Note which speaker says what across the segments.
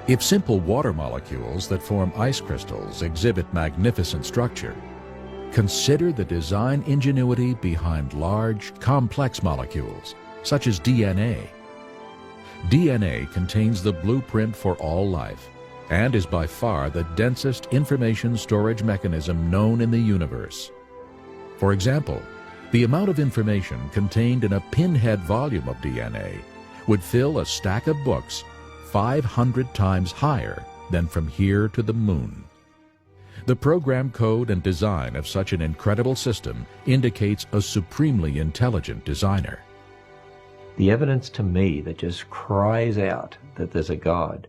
Speaker 1: If simple water molecules that form ice crystals exhibit magnificent structure, consider the design ingenuity behind large, complex molecules, such as DNA. DNA contains the blueprint for all life and is by far the densest information storage mechanism known in the universe. For example, the amount of information contained in a pinhead volume of DNA would fill a stack of books 500 times higher than from here to the moon. The program code and design of such an incredible system indicates a supremely intelligent designer.
Speaker 2: The evidence to me that just cries out that there's a God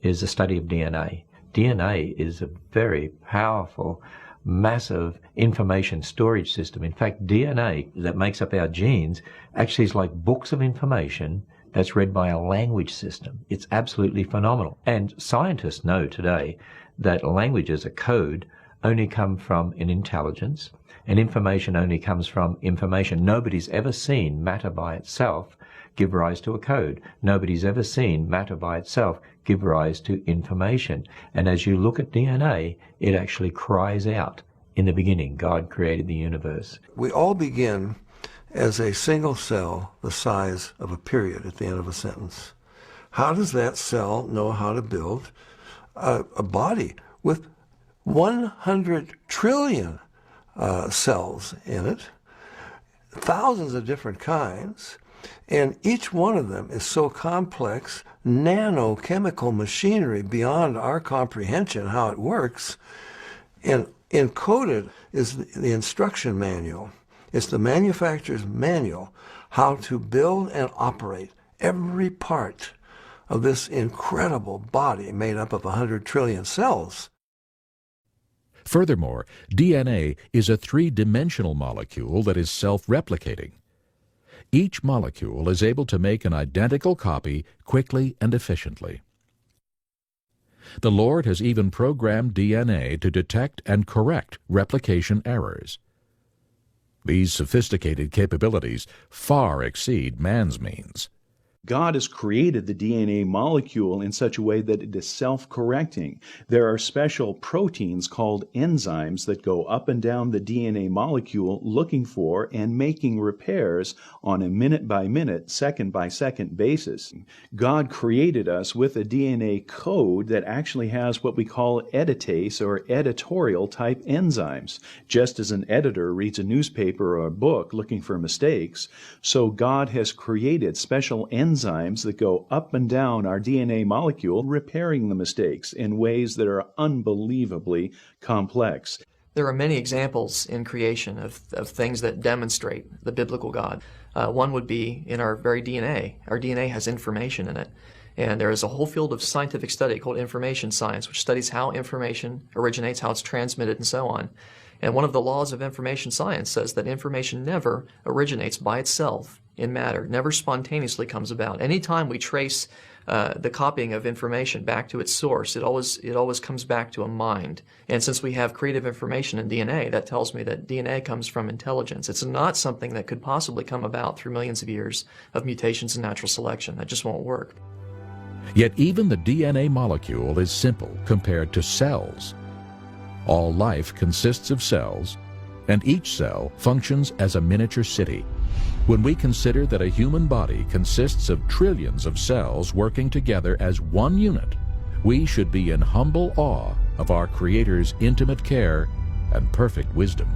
Speaker 2: is the study of DNA. DNA is a very powerful, massive information storage system. In fact, DNA that makes up our genes actually is like books of information that's read by a language system. It's absolutely phenomenal. And scientists know today that languages, a code, only come from an intelligence, and information only comes from information. Nobody's ever seen matter by itself give rise to a code. Nobody's ever seen matter by itself give rise to information. And as you look at DNA, it actually cries out, in the beginning, God created the universe.
Speaker 3: We all begin as a single cell the size of a period at the end of a sentence. How does that cell know how to build a body with 100 trillion cells in it, thousands of different kinds, and each one of them is so complex, nanochemical machinery beyond our comprehension how it works, and encoded is the instruction manual. It's the manufacturer's manual how to build and operate every part of this incredible body made up of 100 trillion cells.
Speaker 1: Furthermore, DNA is a three-dimensional molecule that is self-replicating. Each molecule is able to make an identical copy quickly and efficiently. The Lord has even programmed DNA to detect and correct replication errors. These sophisticated capabilities far exceed man's means.
Speaker 4: God has created the DNA molecule in such a way that it is self-correcting. There are special proteins called enzymes that go up and down the DNA molecule looking for and making repairs on a minute-by-minute, second-by-second basis. God created us with a DNA code that actually has what we call editase or editorial type enzymes. Just as an editor reads a newspaper or a book looking for mistakes, so God has created special enzymes that go up and down our DNA molecule, repairing the mistakes in ways that are unbelievably complex.
Speaker 5: There are many examples in creation of things that demonstrate the biblical God. One would be in our very DNA. Our DNA has information in it. And there is a whole field of scientific study called information science, which studies how information originates, how it's transmitted, and so on. And one of the laws of information science says that information never originates by itself in matter, never spontaneously comes about. Anytime we trace the copying of information back to its source, it always comes back to a mind. And since we have creative information in DNA, that tells me that DNA comes from intelligence. It's not something that could possibly come about through millions of years of mutations and natural selection. That just won't work.
Speaker 1: Yet even the DNA molecule is simple compared to cells. All life consists of cells, and each cell functions as a miniature city. When we consider that a human body consists of trillions of cells working together as one unit, we should be in humble awe of our Creator's intimate care and perfect wisdom.